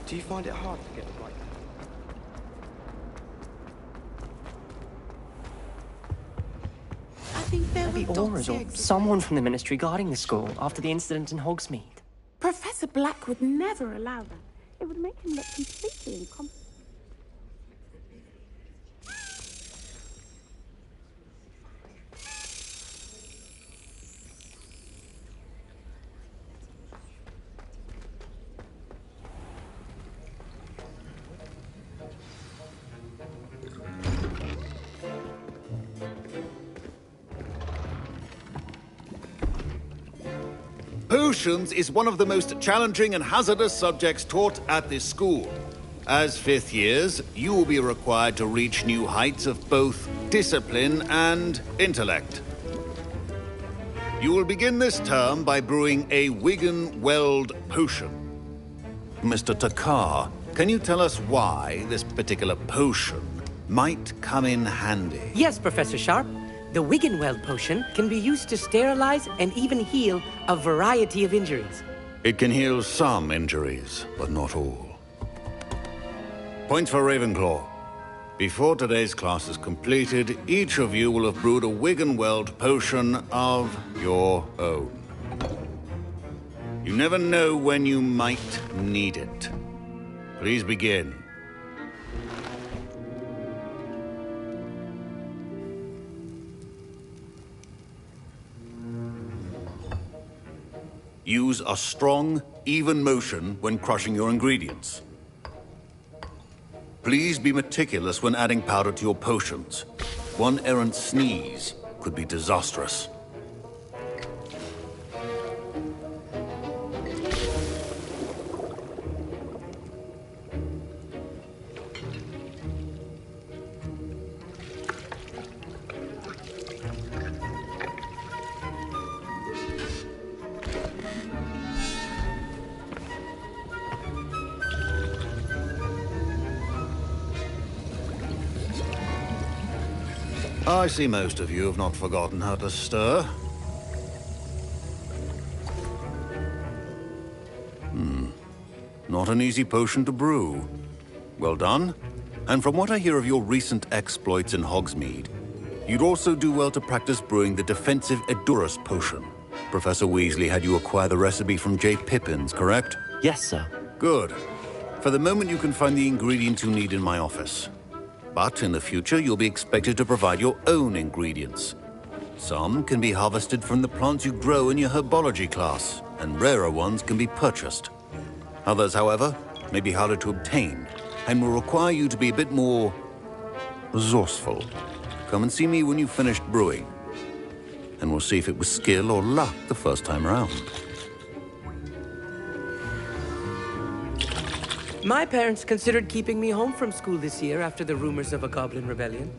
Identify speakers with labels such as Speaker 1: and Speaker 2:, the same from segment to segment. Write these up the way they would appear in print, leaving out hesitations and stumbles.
Speaker 1: Do you find it hard to get the right?
Speaker 2: I think there
Speaker 3: The
Speaker 2: were
Speaker 3: auras or someone from the Ministry guarding the school after the incident in Hogsmeade.
Speaker 2: Professor Black would never allow that. It would make him look completely incompetent.
Speaker 4: Potions is one of the most challenging and hazardous subjects taught at this school. As fifth years, you will be required to reach new heights of both discipline and intellect. You will begin this term by brewing a Wigan-Weld potion. Mr. Takar, can you tell us why this particular potion might come in handy?
Speaker 5: Yes, Professor Sharp. The Wiggenweld potion can be used to sterilize and even heal a variety of injuries.
Speaker 4: It can heal some injuries, but not all. Points for Ravenclaw. Before today's class is completed, each of you will have brewed a Wiggenweld potion of your own. You never know when you might need it. Please begin. Use a strong, even motion when crushing your ingredients. Please be meticulous when adding powder to your potions. One errant sneeze could be disastrous. I see most of you have not forgotten how to stir. Not an easy potion to brew. Well done. And from what I hear of your recent exploits in Hogsmeade, you'd also do well to practice brewing the defensive Edurus potion. Professor Weasley had you acquire the recipe from J. Pippins, correct?
Speaker 6: Yes, sir.
Speaker 4: Good. For the moment, you can find the ingredients you need in my office. But in the future, you'll be expected to provide your own ingredients. Some can be harvested from the plants you grow in your herbology class, and rarer ones can be purchased. Others, however, may be harder to obtain, and will require you to be a bit more resourceful. Come and see me when you've finished brewing, and we'll see if it was skill or luck the first time around.
Speaker 5: My parents considered keeping me home from school this year after the rumors of a goblin rebellion.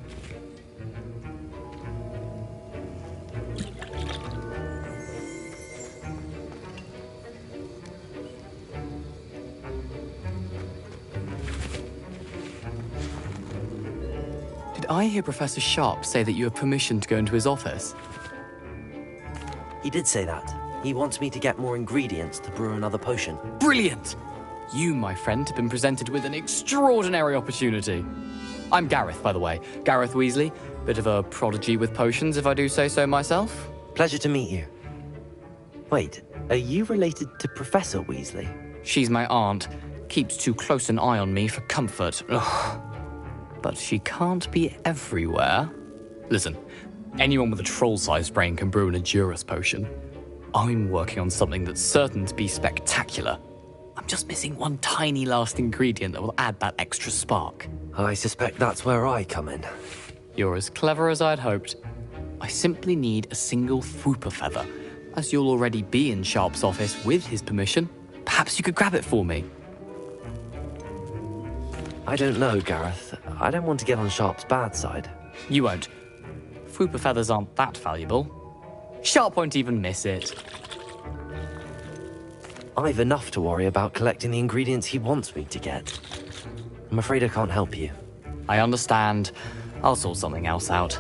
Speaker 7: Did I hear Professor Sharp say that you have permission to go into his office?
Speaker 6: He did say that. He wants me to get more ingredients to brew another potion.
Speaker 7: Brilliant! You, my friend, have been presented with an extraordinary opportunity. I'm Gareth, by the way. Gareth Weasley. Bit of a prodigy with potions, if I do say so myself.
Speaker 6: Pleasure to meet you. Wait, are you related to Professor Weasley?
Speaker 7: She's my aunt. Keeps too close an eye on me for comfort. Ugh. But she can't be everywhere. Listen, anyone with a troll-sized brain can brew an Edurus potion. I'm working on something that's certain to be spectacular. I'm just missing one tiny last ingredient that will add that extra spark.
Speaker 6: I suspect that's where I come in.
Speaker 7: You're as clever as I'd hoped. I simply need a single Fwooper feather. As you'll already be in Sharp's office with his permission, perhaps you could grab it for me.
Speaker 6: I don't know, Gareth. I don't want to get on Sharp's bad side.
Speaker 7: You won't. Fwooper feathers aren't that valuable. Sharp won't even miss it.
Speaker 6: I've enough to worry about collecting the ingredients he wants me to get. I'm afraid I can't help you.
Speaker 7: I understand. I'll sort something else out.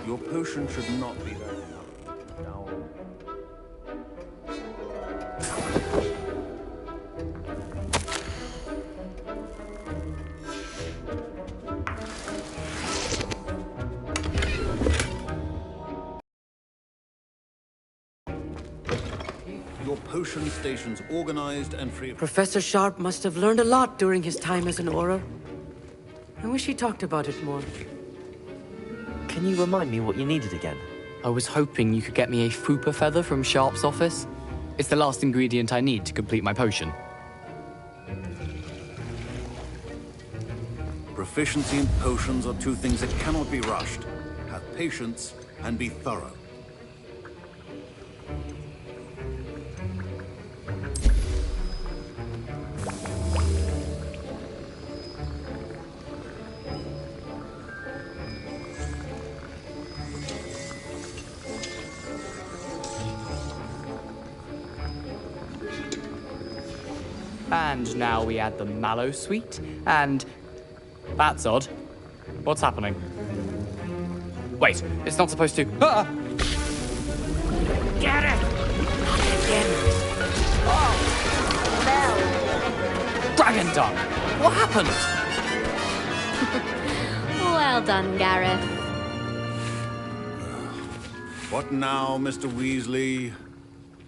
Speaker 4: Your potion should not be there. Now. your potion station's organized and free of...
Speaker 5: Professor Sharp must have learned a lot during his time as an Auror. I wish he talked about it more.
Speaker 6: Can you remind me what you needed again?
Speaker 7: I was hoping you could get me a Fupa feather from Sharp's office. It's the last ingredient I need to complete my potion.
Speaker 4: Proficiency in potions are two things that cannot be rushed. Have patience and be thorough.
Speaker 7: And now we add the mallow sweet, and... That's odd. What's happening? Wait, it's not supposed to... Ah!
Speaker 5: Get it!
Speaker 7: Dragon Dung! What happened?
Speaker 1: Well done, Gareth.
Speaker 4: What now, Mr. Weasley?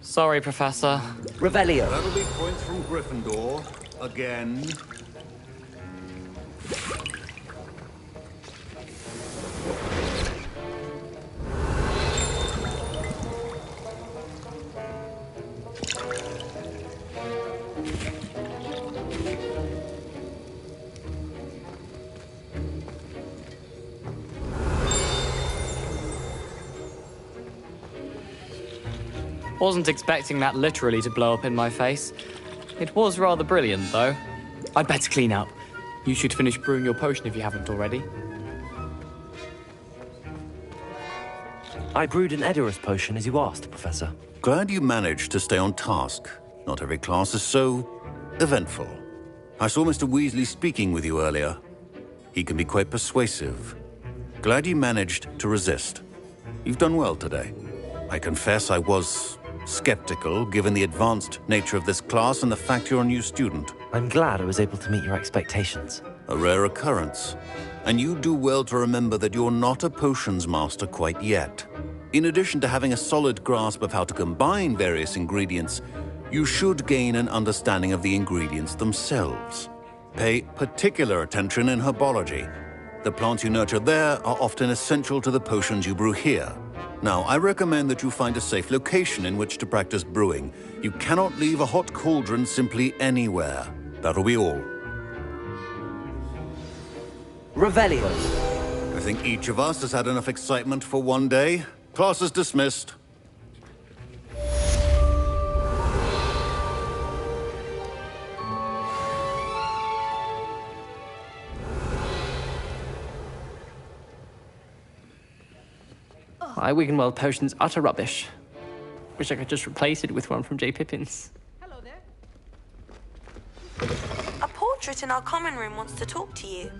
Speaker 7: Sorry, Professor.
Speaker 5: Revelio.
Speaker 4: That'll be points from Gryffindor. Again.
Speaker 7: Wasn't expecting that literally to blow up in my face. It was rather brilliant, though. I'd better clean up. You should finish brewing your potion if you haven't already.
Speaker 6: I brewed an Edorus potion as you asked, Professor.
Speaker 4: Glad you managed to stay on task. Not every class is so eventful. I saw Mr. Weasley speaking with you earlier. He can be quite persuasive. Glad you managed to resist. You've done well today. I confess I was skeptical, given the advanced nature of this class and the fact you're a new student.
Speaker 6: I'm glad I was able to meet your expectations.
Speaker 4: A rare occurrence. And you do well to remember that you're not a potions master quite yet. In addition to having a solid grasp of how to combine various ingredients, you should gain an understanding of the ingredients themselves. Pay particular attention in herbology. The plants you nurture there are often essential to the potions you brew here. Now, I recommend that you find a safe location in which to practice brewing. You cannot leave a hot cauldron simply anywhere. That'll be all.
Speaker 5: Revelio.
Speaker 4: I think each of us has had enough excitement for one day. Class is dismissed.
Speaker 3: My Wiggenweld potion's utter rubbish. Wish I could just replace it with one from J. Pippin's.
Speaker 5: Hello there.
Speaker 8: A portrait in our common room wants to talk to you.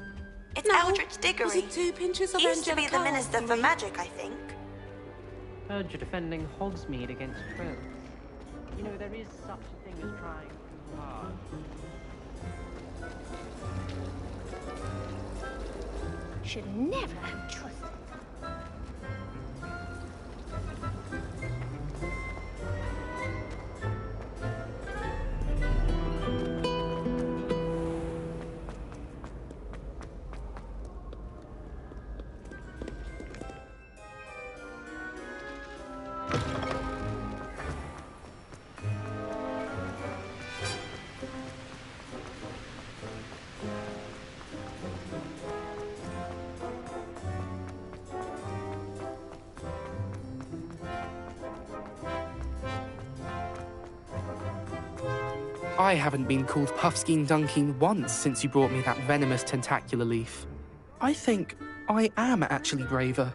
Speaker 8: It's Eldritch Diggory.
Speaker 2: Was it 2 pinches of
Speaker 8: Used to be the
Speaker 2: angelic
Speaker 8: Minister for Magic, I think.
Speaker 3: Heard you're defending Hogsmeade against trolls. You know, there is such a thing as trying too hard.
Speaker 2: Should never have trusted.
Speaker 9: I haven't been called Puffskein Dunking once since you brought me that venomous tentacular leaf. I think I am actually braver.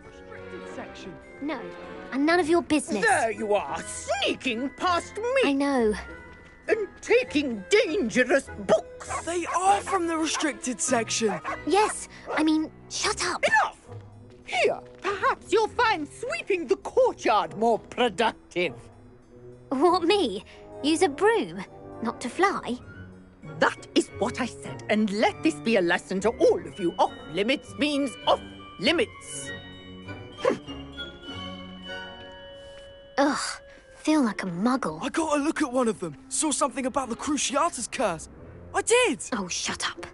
Speaker 9: Restricted section.
Speaker 1: No, and none of your business.
Speaker 10: There you are, sneaking past me
Speaker 1: I know.
Speaker 10: and taking dangerous books.
Speaker 9: They are from the restricted section.
Speaker 1: Yes, I mean, shut up.
Speaker 10: Enough! Here, perhaps you'll find sweeping the courtyard more productive.
Speaker 1: What, me? Use a broom? Not to fly?
Speaker 10: That is what I said, and let this be a lesson to all of you. Off limits means off limits.
Speaker 1: Ugh, feel like a muggle.
Speaker 11: I got a look at one of them. Saw something about the Cruciatus curse. I did!
Speaker 1: Oh, shut up.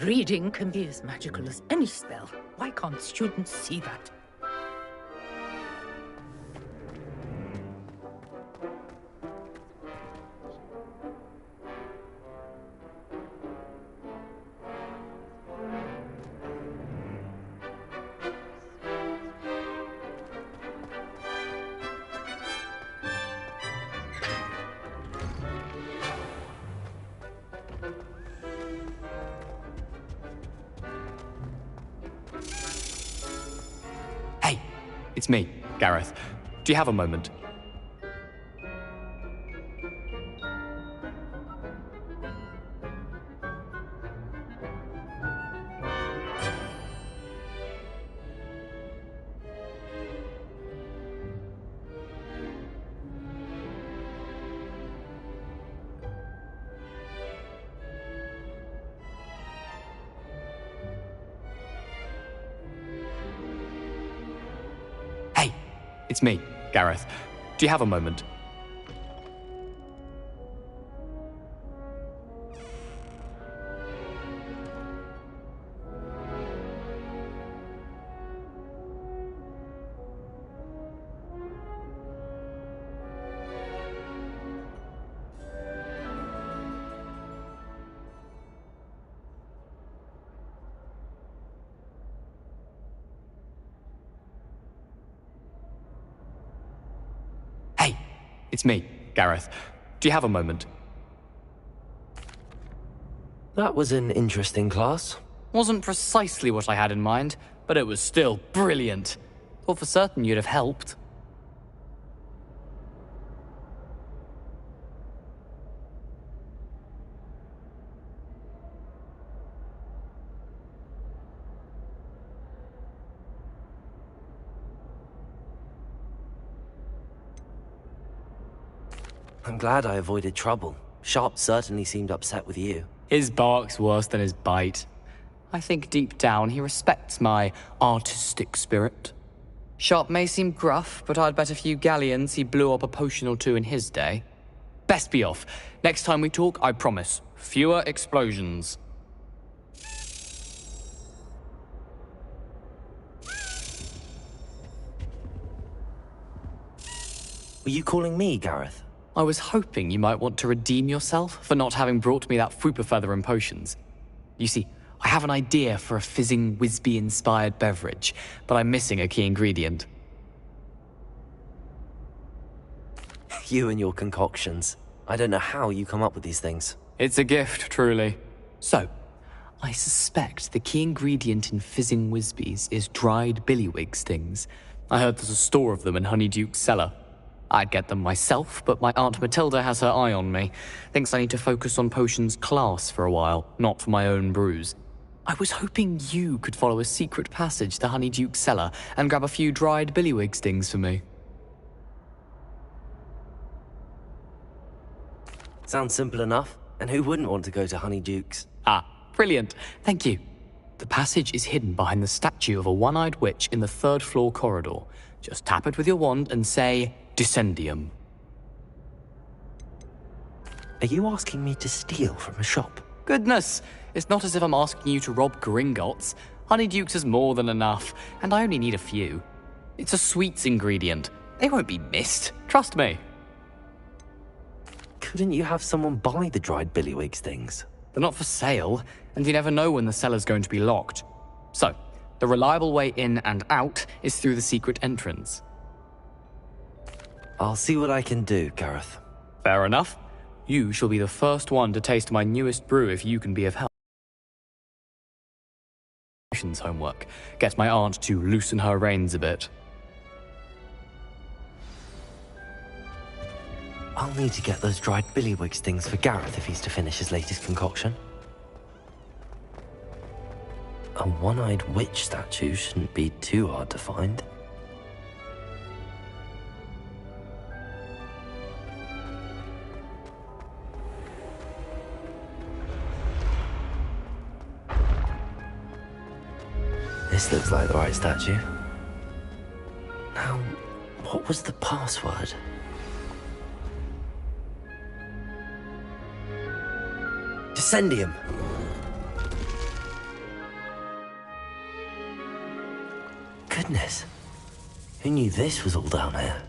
Speaker 10: Reading can be as magical as any spell. Why can't students see that?
Speaker 7: Hey, it's me, Gareth. Do you have a moment? Hey, it's me, Gareth. Do you have a moment? Hey, it's me, Gareth. Do you have a moment?
Speaker 6: That was an interesting class.
Speaker 7: Wasn't precisely what I had in mind, but it was still brilliant. Thought for certain you'd have helped.
Speaker 6: I'm glad I avoided trouble. Sharp certainly seemed upset with you.
Speaker 7: His bark's worse than his bite. I think deep down he respects my artistic spirit. Sharp may seem gruff, but I'd bet a few galleons he blew up a potion or two in his day. Best be off. Next time we talk, I promise, fewer explosions.
Speaker 6: Were you calling me, Gareth?
Speaker 7: I was hoping you might want to redeem yourself for not having brought me that Fwooper feather and potions. You see, I have an idea for a fizzing Wisby-inspired beverage, but I'm missing a key ingredient.
Speaker 6: You and your concoctions. I don't know how you come up with these things.
Speaker 7: It's a gift, truly. So, I suspect the key ingredient in fizzing Wisbies is dried billywig stings. I heard there's a store of them in Honeyduke's cellar. I'd get them myself, but my Aunt Matilda has her eye on me. Thinks I need to focus on potions class for a while, not for my own brews. I was hoping you could follow a secret passage to Honeyduke's cellar and grab a few dried billywig stings for me.
Speaker 6: Sounds simple enough. And who wouldn't want to go to Honeyduke's?
Speaker 7: Ah, brilliant. Thank you. The passage is hidden behind the statue of a one-eyed witch in the third-floor corridor. Just tap it with your wand and say, Descendium.
Speaker 6: Are you asking me to steal from a shop?
Speaker 7: Goodness, it's not as if I'm asking you to rob Gringotts. Honeyduke's is more than enough, and I only need a few. It's a sweets ingredient. They won't be missed. Trust me.
Speaker 6: Couldn't you have someone buy the dried billywig's things?
Speaker 7: They're not for sale, and you never know when the cellar's going to be locked. So, the reliable way in and out is through the secret entrance.
Speaker 6: I'll see what I can do, Gareth.
Speaker 7: Fair enough. You shall be the first one to taste my newest brew if you can be of help. Homework. Get my aunt to loosen her reins a bit.
Speaker 6: I'll need to get those dried billywig's things for Gareth if he's to finish his latest concoction. A one-eyed witch statue shouldn't be too hard to find. This looks like the right statue. Now, what was the password? Descendium! Goodness. Who knew this was all down here?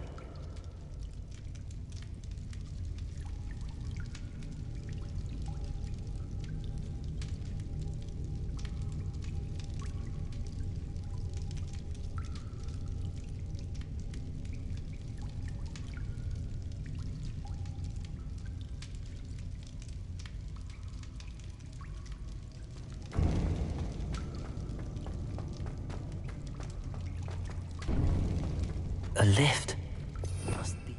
Speaker 6: A lift. Must be.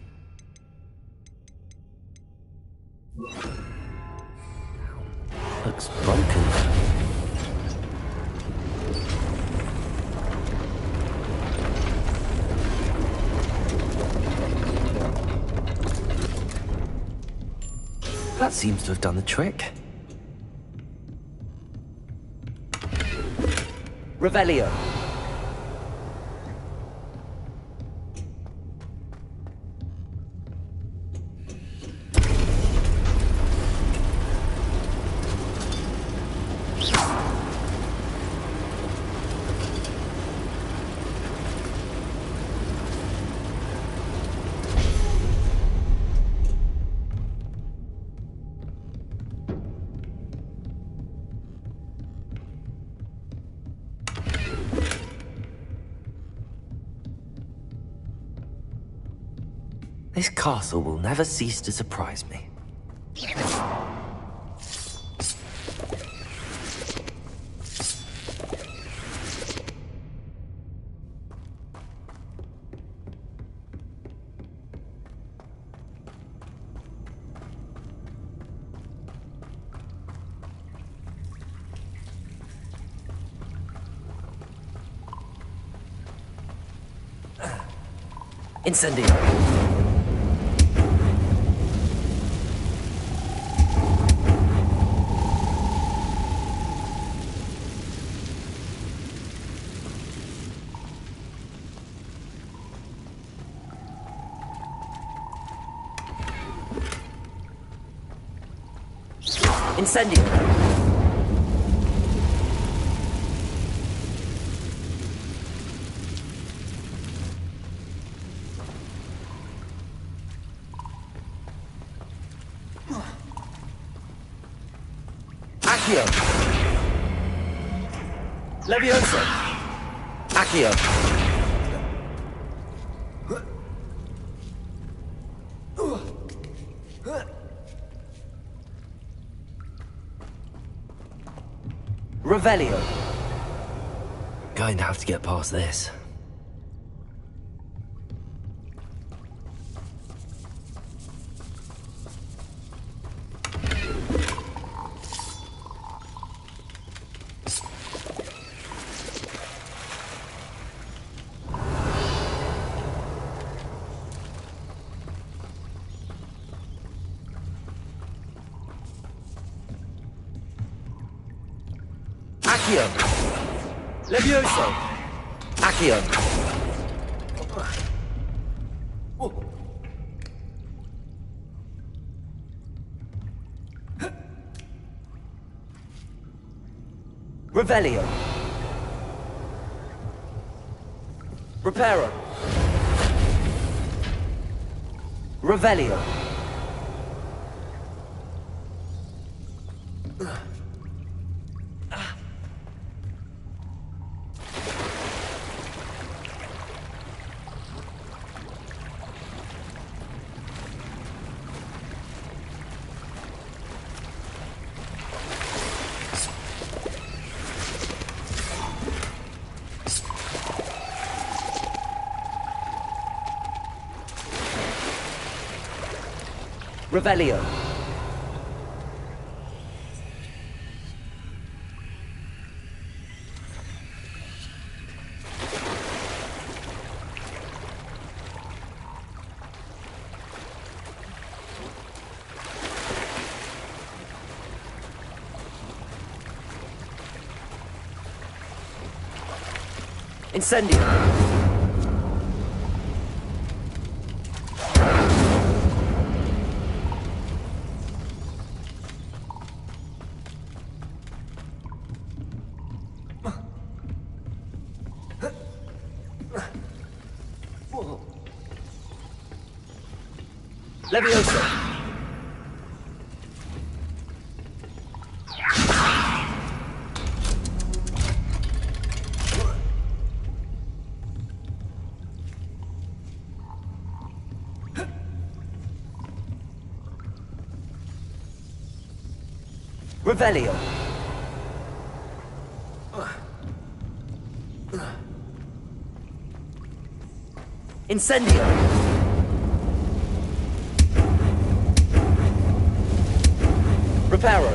Speaker 6: Looks broken. That seems to have done the trick. Revelio. This castle will never cease to surprise me. Incendio. Incendio. Accio. Levioso. Accio. Revelio. Going to have to get past this. Accio. Levioso. Accio. Revelio. Reparo. Revelio. Revelio. Incendio! Leviosa! Revelio! Incendio! Reparo!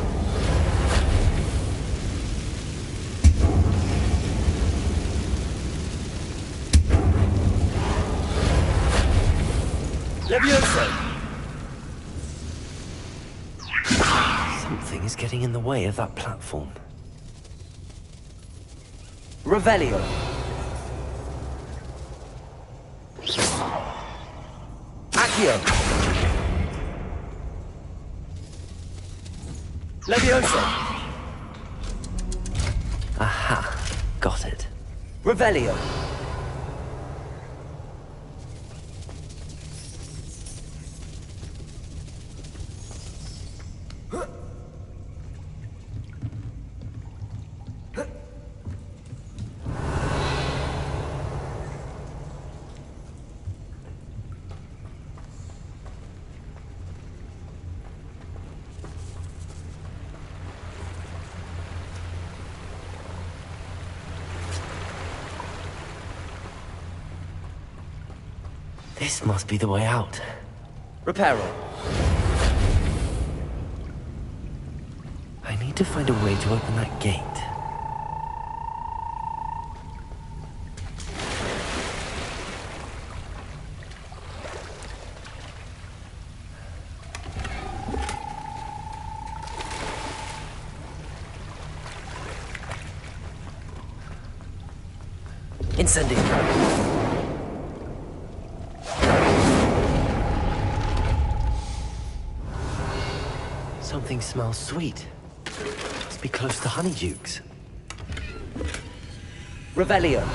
Speaker 6: Leviosa! Something is getting in the way of that platform. Revelio! Accio! Leviosa! Aha, got it. Revelio! This must be the way out. Reparo. I need to find a way to open that gate. Incendio. Something smells sweet. Must be close to Honeydukes. Revelio.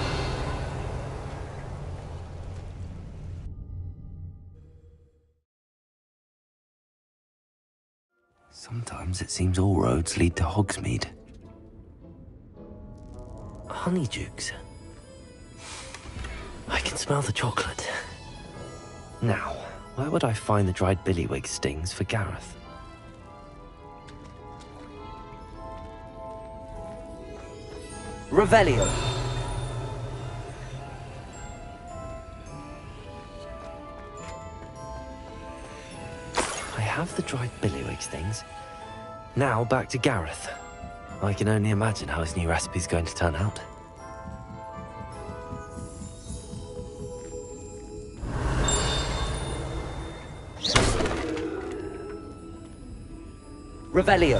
Speaker 6: Sometimes it seems all roads lead to Hogsmeade. Honeydukes. I can smell the chocolate. Now, where would I find the dried billywig stings for Gareth? Revelio. I have the dried billywig stings. Now back to Gareth. I can only imagine how his new recipe's going to turn out. Revelio.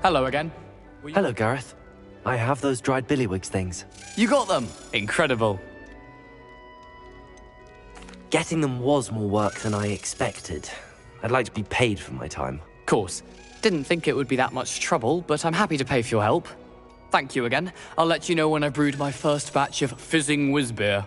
Speaker 7: Hello again.
Speaker 6: Hello, Gareth. I have those dried billywigs things.
Speaker 7: You got them! Incredible.
Speaker 6: Getting them was more work than I expected. I'd like to be paid for my time.
Speaker 7: Course. Didn't think it would be that much trouble, but I'm happy to pay for your help. Thank you again. I'll let you know when I've brewed my first batch of fizzing whiz beer.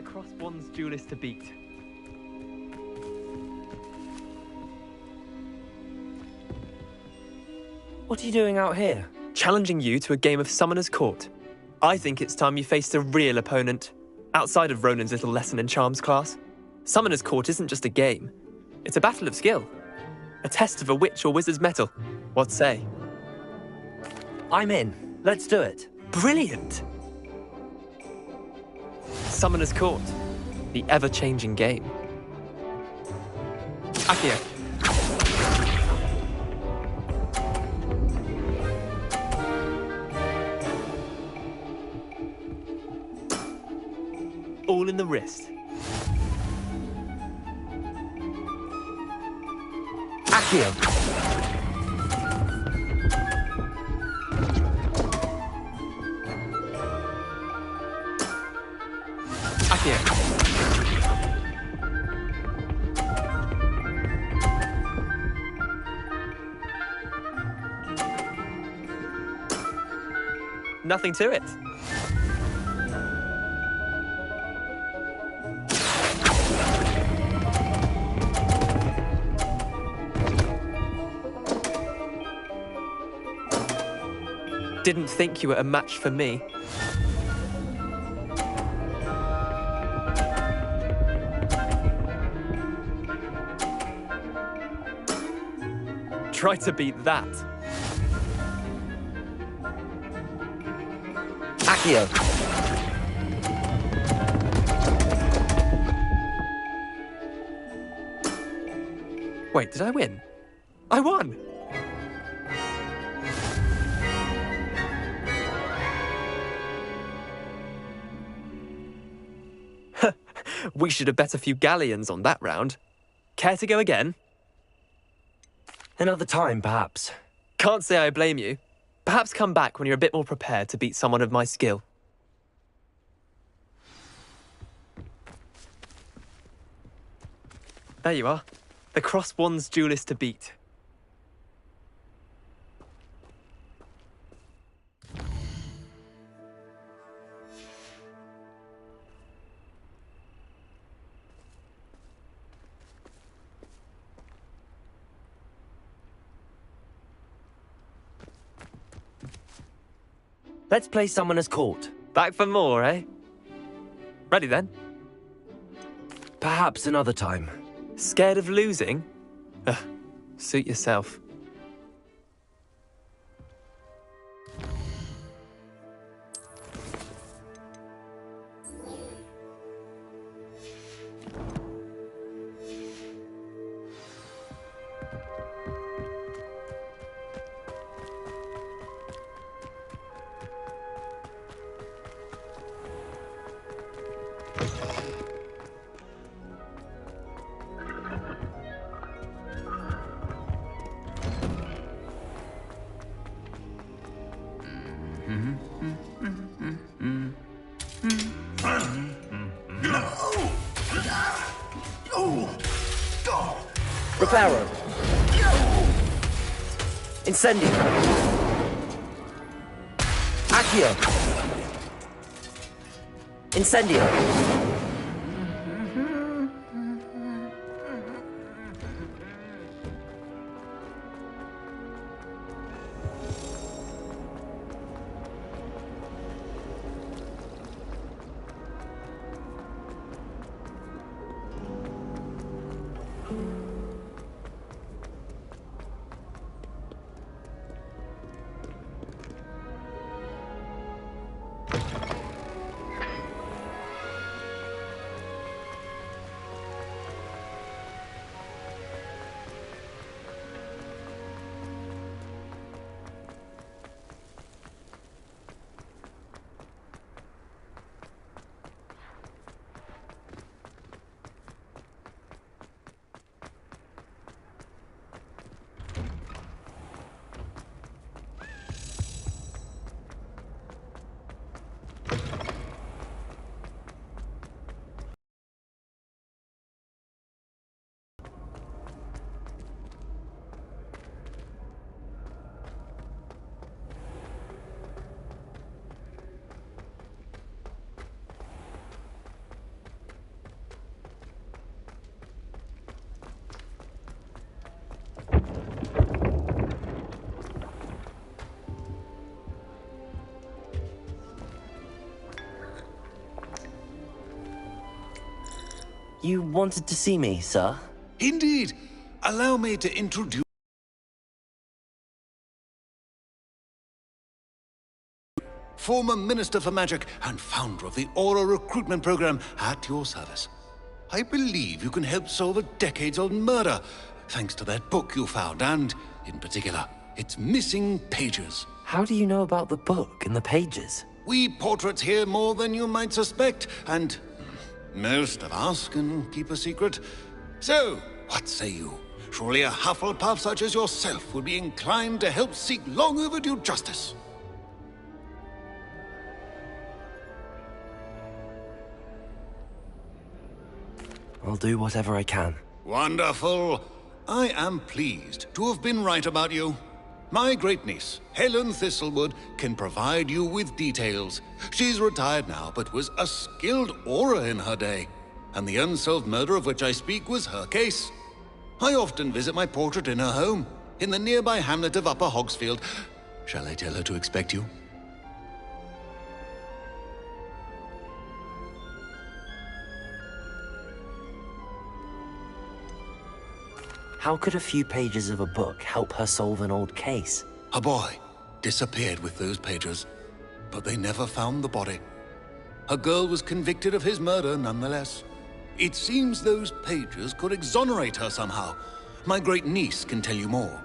Speaker 12: Cross one's duelist to beat.
Speaker 6: What are you doing out here?
Speaker 12: Challenging you to a game of Summoner's Court. I think it's time you faced a real opponent, outside of Ronan's little lesson in charms class. Summoner's Court isn't just a game. It's a battle of skill. A test of a witch or wizard's mettle. What say?
Speaker 6: I'm in. Let's do it.
Speaker 12: Brilliant! Summoner's Court. The ever-changing game. Akio. All in the wrist.
Speaker 6: Akio.
Speaker 12: Akio. Nothing to it. Didn't think you were a match for me. Try to beat that.
Speaker 6: Akio.
Speaker 12: Wait, did I win? I won! We should have bet a few galleons on that round. Care to go again?
Speaker 6: Another time, perhaps.
Speaker 12: Can't say I blame you. Perhaps come back when you're a bit more prepared to beat someone of my skill. There you are. The Cross Wands duelist to beat.
Speaker 6: Let's play Summoner's Court.
Speaker 12: Back for more, eh? Ready then?
Speaker 6: Perhaps another time.
Speaker 12: Scared of losing? Ugh, suit yourself.
Speaker 6: Reparo. Incendio. Accio. Incendio. You wanted to see me, sir?
Speaker 4: Indeed. Allow me to introduce... former Minister for Magic and founder of the Aura recruitment program at your service. I believe you can help solve a decades-old murder, thanks to that book you found, and, in particular, its missing pages.
Speaker 6: How do you know about the book and the pages?
Speaker 4: We portraits hear more than you might suspect, and most of us can keep a secret. So, what say you? Surely a Hufflepuff such as yourself would be inclined to help seek long overdue justice.
Speaker 6: I'll do whatever I can.
Speaker 4: Wonderful. I am pleased to have been right about you. My great-niece, Helen Thistlewood, can provide you with details. She's retired now, but was a skilled aura in her day. And the unsolved murder of which I speak was her case. I often visit my portrait in her home, in the nearby hamlet of Upper Hogsfield. Shall I tell her to expect you?
Speaker 6: How could a few pages of a book help her solve an old case?
Speaker 4: A boy disappeared with those pages, but they never found the body. A girl was convicted of his murder nonetheless. It seems those pages could exonerate her somehow. My great-niece can tell you more.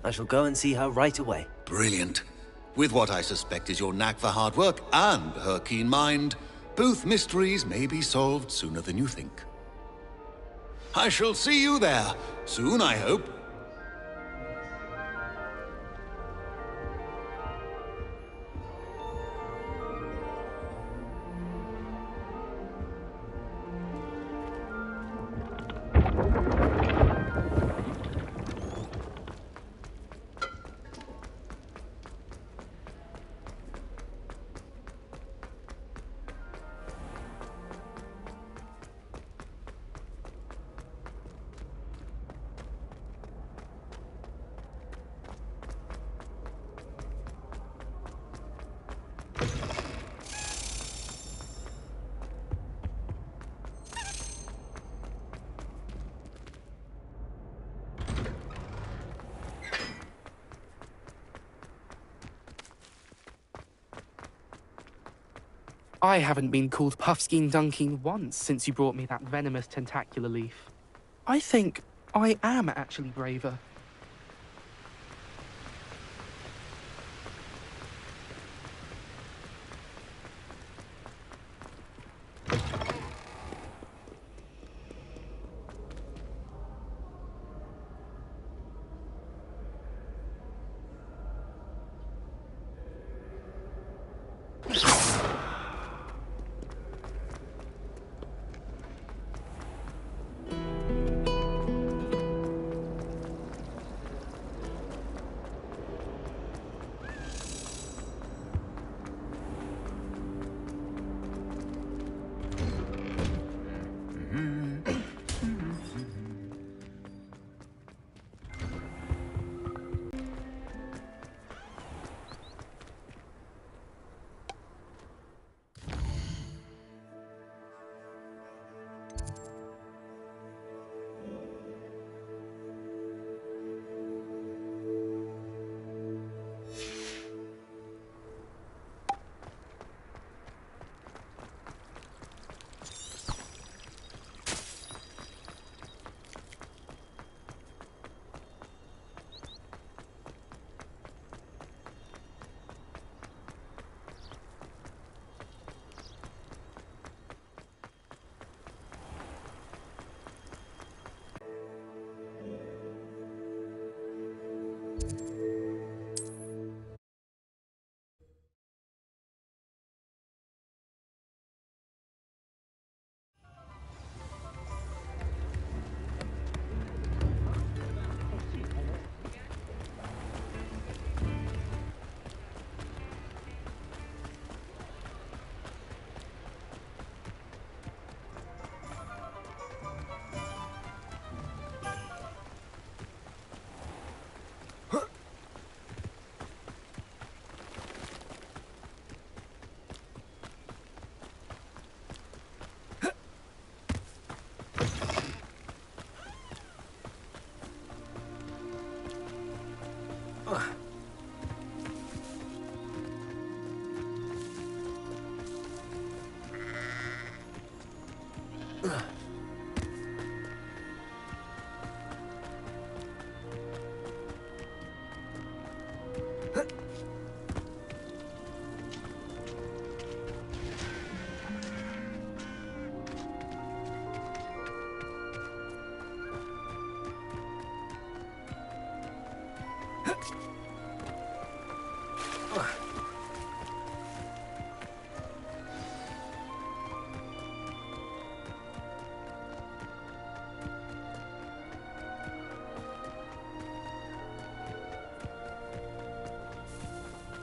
Speaker 6: I shall go and see her right away.
Speaker 4: Brilliant. With what I suspect is your knack for hard work and her keen mind, both mysteries may be solved sooner than you think. I shall see you there, soon I hope.
Speaker 9: I haven't been called Puffskein Dunking once since you brought me that venomous tentacular leaf. I think I am actually braver.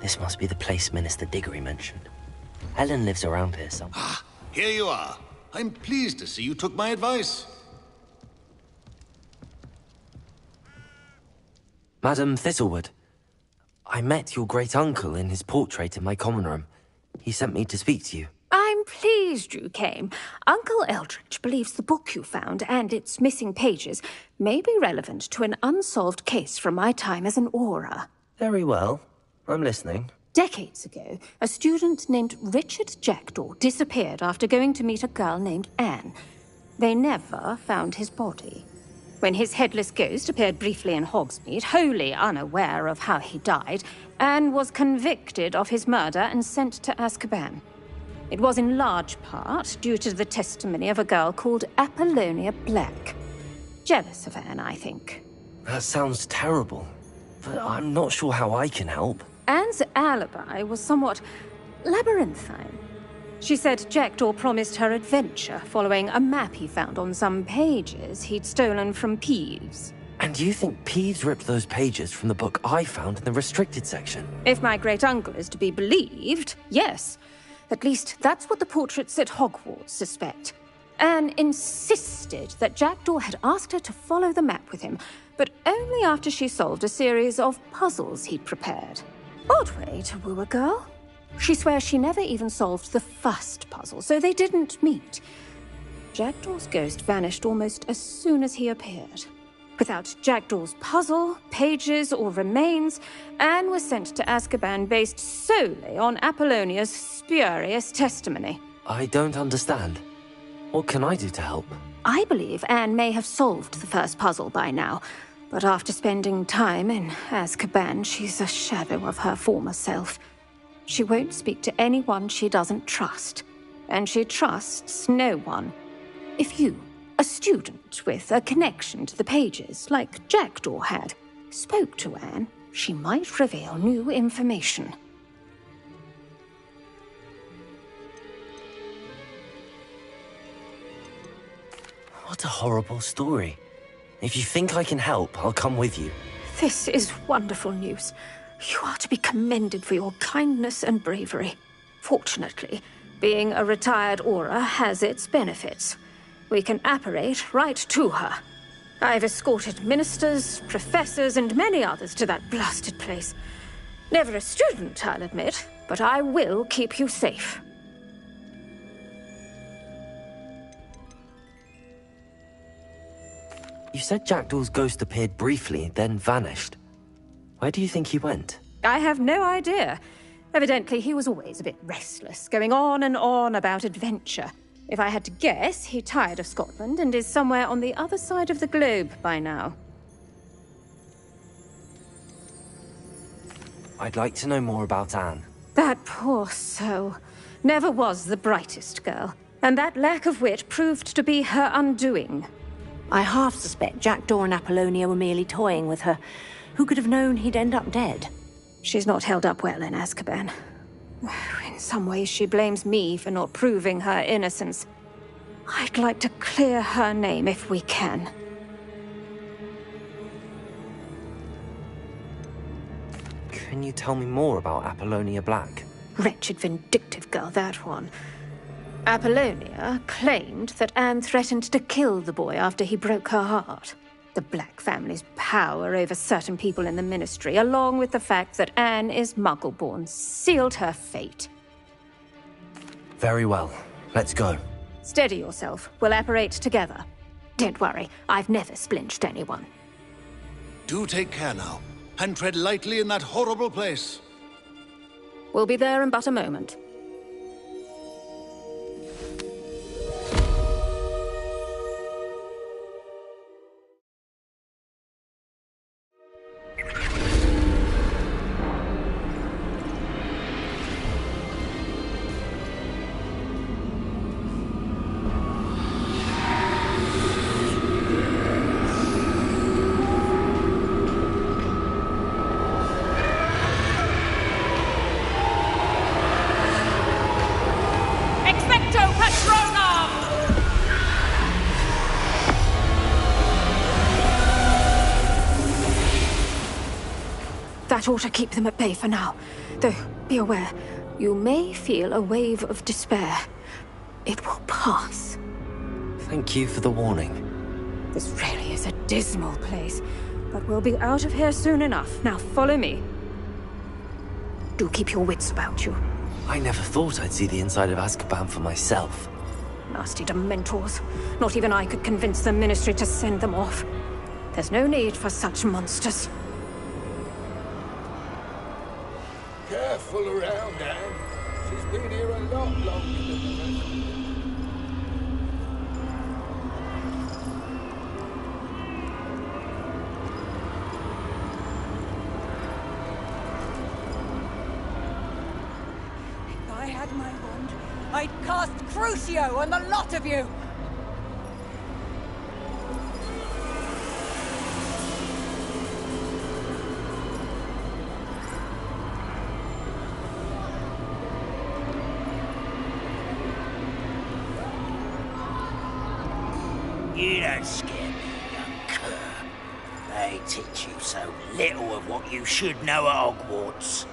Speaker 6: This must be the place Minister Diggory mentioned. Helen lives around here somewhere.
Speaker 4: Ah, here you are. I'm pleased to see you took my advice.
Speaker 6: Madam Thistlewood, I met your great-uncle in his portrait in my common room. He sent me to speak to you.
Speaker 2: I'm pleased you came. Uncle Eldridge believes the book you found and its missing pages may be relevant to an unsolved case from my time as an aura.
Speaker 6: Very well. I'm listening.
Speaker 2: Decades ago, a student named Richard Jackdaw disappeared after going to meet a girl named Anne. They never found his body. when his headless ghost appeared briefly in Hogsmeade, wholly unaware of how he died, Anne was convicted of his murder and sent to Azkaban. It was in large part due to the testimony of a girl called Apollonia Black. Jealous of Anne, I think.
Speaker 6: That sounds terrible, but I'm not sure how I can help.
Speaker 2: Anne's alibi was somewhat labyrinthine. She said Jackdaw promised her adventure following a map he found on some pages he'd stolen from Peeves.
Speaker 6: And you think Peeves ripped those pages from the book I found in the restricted section?
Speaker 2: If my great-uncle is to be believed, yes. At least that's what the portraits at Hogwarts suspect. Anne insisted that Jackdaw had asked her to follow the map with him, but only after she solved a series of puzzles he'd prepared. Odd way to woo a girl. She swears she never even solved the first puzzle, so they didn't meet. Jackdaw's ghost vanished almost as soon as he appeared. Without Jackdaw's puzzle, pages, or remains, Anne was sent to Azkaban based solely on Apollonia's spurious testimony.
Speaker 6: I don't understand. What can I do to help?
Speaker 2: I believe Anne may have solved the first puzzle by now, but after spending time in Azkaban, she's a shadow of her former self. She won't speak to anyone she doesn't trust, and she trusts no one. If you, a student with a connection to the pages, like Jackdaw had, spoke to Anne, she might reveal new information.
Speaker 6: What a horrible story. If you think I can help, I'll come with you.
Speaker 2: This is wonderful news. You are to be commended for your kindness and bravery. Fortunately, being a retired Auror has its benefits. We can apparate right to her. I've escorted ministers, professors, and many others to that blasted place. Never a student, I'll admit, but I will keep you safe.
Speaker 6: You said Jackdaw's ghost appeared briefly, then vanished. Where do you think he went?
Speaker 2: I have no idea. Evidently, he was always a bit restless, going on and on about adventure. If I had to guess, he tired of Scotland and is somewhere on the other side of the globe by now.
Speaker 6: I'd like to know more about Anne.
Speaker 2: That poor soul. Never was the brightest girl, and that lack of wit proved to be her undoing.
Speaker 13: I half suspect Jackdaw and Apollonia were merely toying with her. Who could have known he'd end up dead?
Speaker 2: She's not held up well in Azkaban. In some ways, she blames me for not proving her innocence. I'd like to clear her name if we can.
Speaker 6: Can you tell me more about Apollonia Black?
Speaker 2: Wretched, vindictive girl, that one. Apollonia claimed that Anne threatened to kill the boy after he broke her heart. The Black family's power over certain people in the Ministry, along with the fact that Anne is Muggle-born, sealed her fate.
Speaker 6: Very well. Let's go.
Speaker 2: Steady yourself. We'll apparate together. Don't worry, I've never splinched anyone.
Speaker 4: Do take care now, and tread lightly in that horrible place.
Speaker 2: We'll be there in but a moment. That ought to keep them at bay for now. Though, be aware, you may feel a wave of despair. It will pass.
Speaker 6: Thank you for the warning.
Speaker 2: This really is a dismal place, but we'll be out of here soon enough. Now follow me. Do keep your wits about you.
Speaker 6: I never thought I'd see the inside of Azkaban for myself.
Speaker 2: Nasty Dementors. Not even I could convince the Ministry to send them off. There's no need for such monsters.
Speaker 10: Careful around, Anne. She's been here a lot longer than the rest.
Speaker 14: had my wand, I'd cast Crucio on the lot of you!
Speaker 15: You don't scare me, young cur. They teach you so little of what you should know at Hogwarts.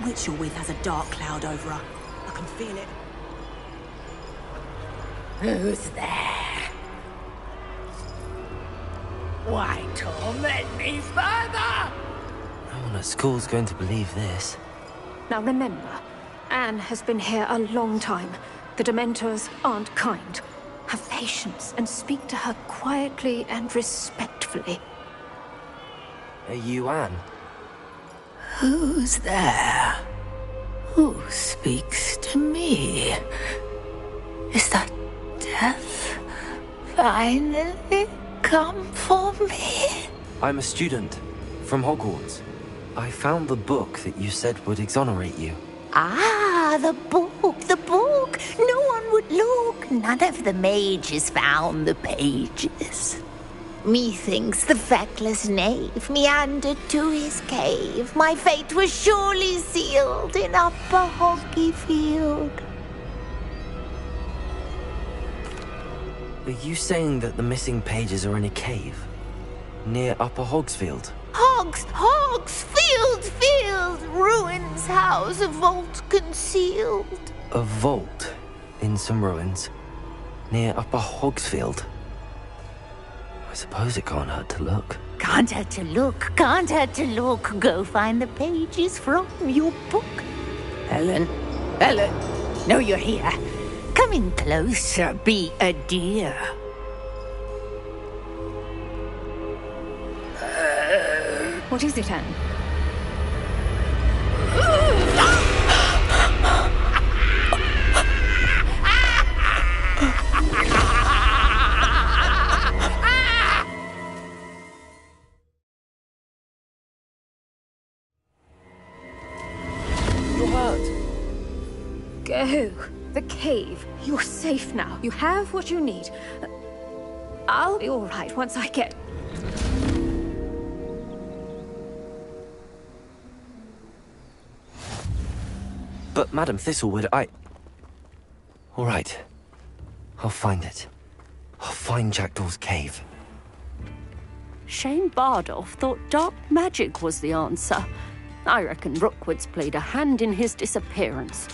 Speaker 14: Witch you're with has a dark cloud over her. I can feel it.
Speaker 10: Who's there? Why torment me further?
Speaker 6: No one at school's going to believe this.
Speaker 2: Now remember, Anne has been here a long time. The Dementors aren't kind. Have patience and speak to her quietly and respectfully.
Speaker 6: Are you Anne?
Speaker 10: Who's there? Who speaks to me? Is that death finally come for me?
Speaker 6: I'm a student from Hogwarts. I found the book that you said would exonerate you.
Speaker 10: Ah, the book, the book. No one would look. None of the mages found the pages. Methinks the feckless knave meandered to his cave. My fate was surely sealed in Upper Hoggyfield.
Speaker 6: Are you saying that the missing pages are in a cave? Near Upper Hogsfield?
Speaker 10: Field! Ruins house, a vault concealed.
Speaker 6: A vault in some ruins? Near Upper Hogsfield? I suppose it can't hurt to look.
Speaker 10: Can't hurt to look. Go find the pages from your book. Helen, know you're here. Come in closer, be a dear.
Speaker 2: What is it, Anne?
Speaker 6: You're hurt.
Speaker 2: Go. The cave. You're safe now. You have what you need. I'll be all right once I get...
Speaker 6: But, Madam Thistlewood, all right. I'll find it. I'll find Jackdaw's cave.
Speaker 16: Shane Bardolph thought dark magic was the answer. I reckon Rookwood's played a hand in his disappearance.